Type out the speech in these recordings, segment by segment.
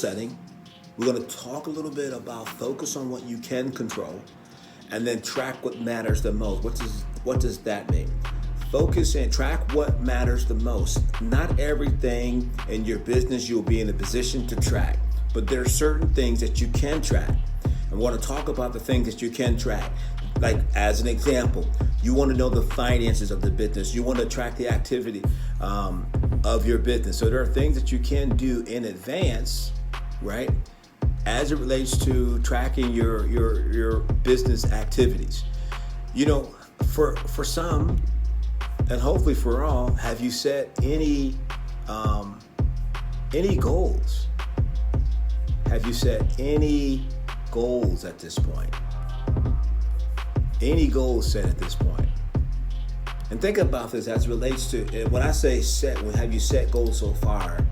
setting. We're going to talk a little bit about focus on what you can control, and then track what matters the most. What does that mean? Focus and track what matters the most. Not everything in your business you'll be in a position to track, but there are certain things that you can track. I want to talk about the things that you can track. Like, as an example, you want to know the finances of the business. You want to track the activity of your business. So there are things that you can do in advance, right, as it relates to tracking your business activities. You know, for some, and hopefully for all, have you set any goals? Have you set any goals at this point? Any goals set at this point? And think about this as it relates to, when I say set, have you set goals so far?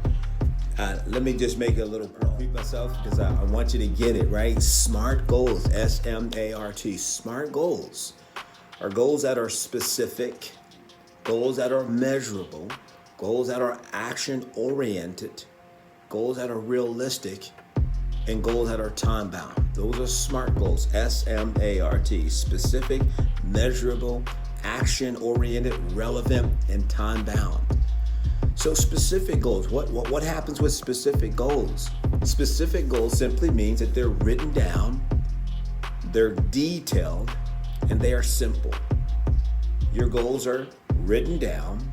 Let me just make it a little repeat myself, because I want you to get it, right? SMART goals, S-M-A-R-T. SMART goals are goals that are specific, goals that are measurable, goals that are action-oriented, goals that are realistic, and goals that are time-bound. Those are SMART goals, S-M-A-R-T. Specific, measurable, action-oriented, relevant, and time-bound. So specific goals, what happens with specific goals? Specific goals simply means that they're written down, they're detailed, and they are simple. Your goals are written down,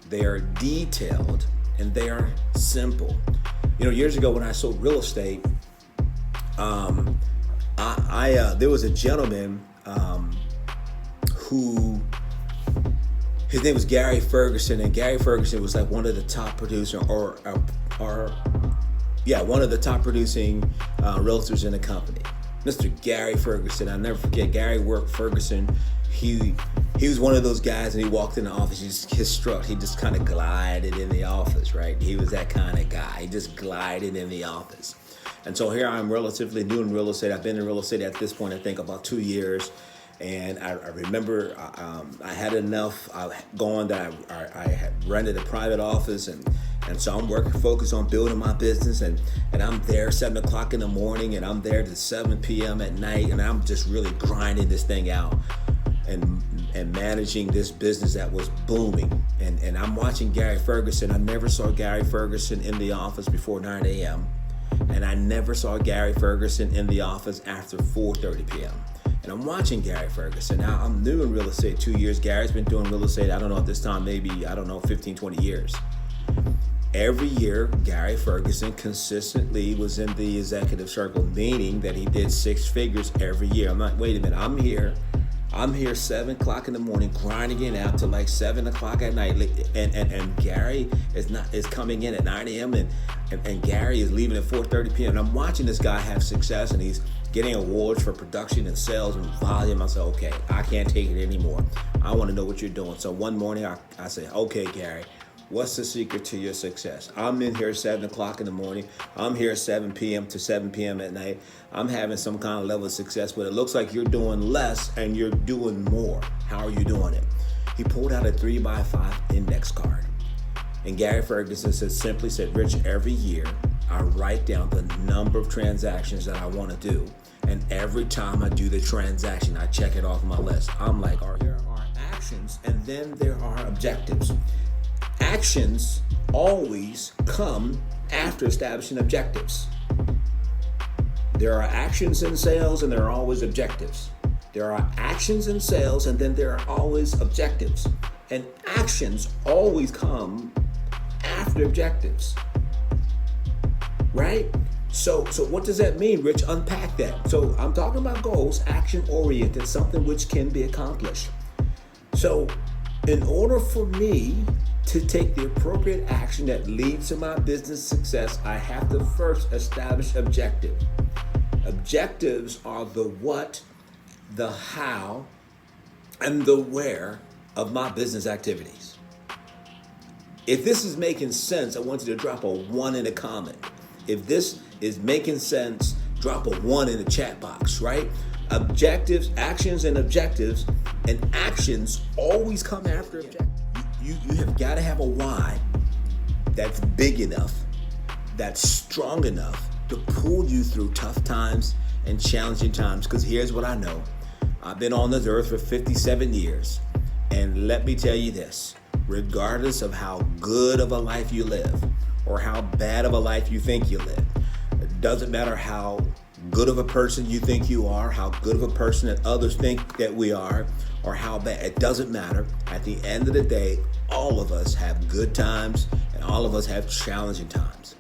they are detailed, and they are simple. You know, years ago when I sold real estate, there was a gentleman who, his name was Gary Ferguson, and Gary Ferguson was like one of the top producers, one of the top producing realtors in the company. Mr. Gary Ferguson, I'll never forget. Gary worked Ferguson. He was one of those guys, and he walked in the office. His strut, he just kind of glided in the office, right? He was that kind of guy. He just glided in the office. And so here I'm relatively new in real estate. I've been in real estate at this point, I think, about 2 years. And I remember I had enough going that I had rented a private office, and so I'm focused on building my business, and I'm there 7 o'clock in the morning, and I'm there to 7 p.m. at night, and I'm just really grinding this thing out and managing this business that was booming. And I'm watching Gary Ferguson. I never saw Gary Ferguson in the office before 9 a.m. And I never saw Gary Ferguson in the office after 4:30 p.m. And I'm watching Gary Ferguson. Now, I'm new in real estate 2 years. Gary's been doing real estate, I don't know, at this time, maybe, 15, 20 years. Every year, Gary Ferguson consistently was in the executive circle, meaning that he did 6 figures every year. I'm like, wait a minute, I'm here 7 o'clock in the morning, grinding it out to like 7 o'clock at night. And Gary is coming in at 9 a.m. and Gary is leaving at 4:30 p.m. And I'm watching this guy have success, and he's getting awards for production and sales and volume. I said, okay, I can't take it anymore. I want to know what you're doing. So one morning I said, okay, Gary, what's the secret to your success? I'm in here 7 o'clock in the morning. I'm here 7 p.m. to 7 p.m. at night. I'm having some kind of level of success, but it looks like you're doing less and you're doing more. How are you doing it? He pulled out a 3x5 index card. And Gary Ferguson simply said, Rich, every year I write down the number of transactions that I want to do. And every time I do the transaction, I check it off my list. I'm like, there are actions, and then there are objectives. Actions always come after establishing objectives. There are actions in sales, and there are always objectives. There are actions in sales, and then there are always objectives. And actions always come after objectives, right? So what does that mean, Rich? Unpack that. So I'm talking about goals, action-oriented, something which can be accomplished. So in order for me to take the appropriate action that leads to my business success, I have to first establish objective. Objectives are the what, the how, and the where of my business activities. If this is making sense, I want you to drop a 1 in the comment. If this is making sense, drop a 1 in the chat box, right? Objectives, actions, and objectives, and actions always come after objectives. You have got to have a why that's big enough, that's strong enough, to pull you through tough times and challenging times. Because here's what I know. I've been on this earth for 57 years. And let me tell you this, regardless of how good of a life you live or how bad of a life you think you live, it doesn't matter how good of a person you think you are, how good of a person that others think that we are, or how bad, it doesn't matter. At the end of the day, all of us have good times and all of us have challenging times.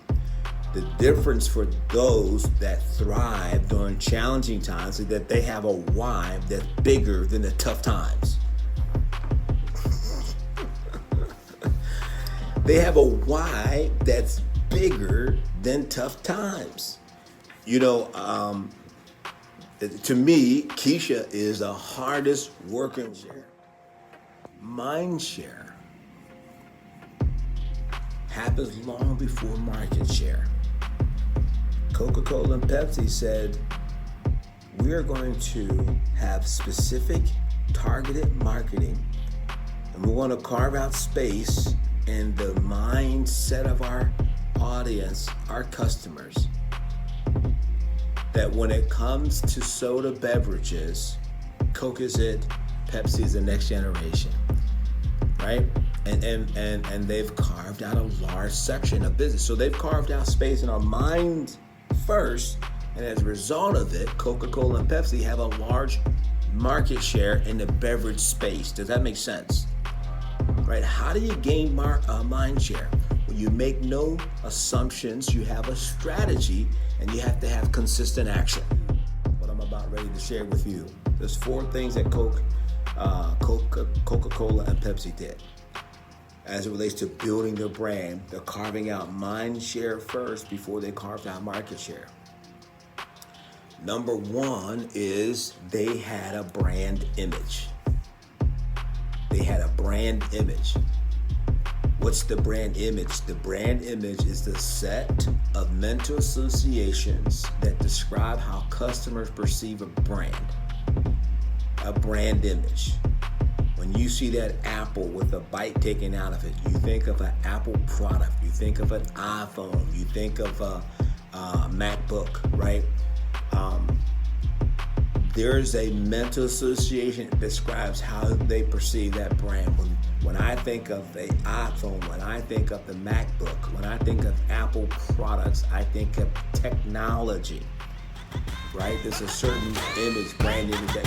The difference for those that thrive during challenging times is that they have a why that's bigger than the tough times. They have a why that's bigger than tough times. You know, to me, Keisha is the hardest working mind share happens long before market share. Coca-Cola and Pepsi said, we are going to have specific targeted marketing, and we want to carve out space in the mindset of our audience, our customers, that when it comes to soda beverages, Coke is it, Pepsi is the next generation, right? And they've carved out a large section of business. So they've carved out space in our mind first, and as a result of it, Coca-Cola and Pepsi have a large market share in the beverage space. Does that make sense? Right? How do you gain mind share? Well, you make no assumptions, you have a strategy, and you have to have consistent action. What I'm about ready to share with you. There's 4 things that Coca-Cola and Pepsi did as it relates to building their brand. They're carving out mind share first before they carved out market share. Number 1 is they had a brand image. They had a brand image. What's the brand image? The brand image is the set of mental associations that describe how customers perceive a brand. A brand image. When you see that apple with a bite taken out of it, you think of an Apple product. You think of an iPhone. You think of a MacBook, right? There's a mental association that describes how they perceive that brand. When I think of the iPhone, when I think of the MacBook, when I think of Apple products, I think of technology, right? There's a certain image, brand image that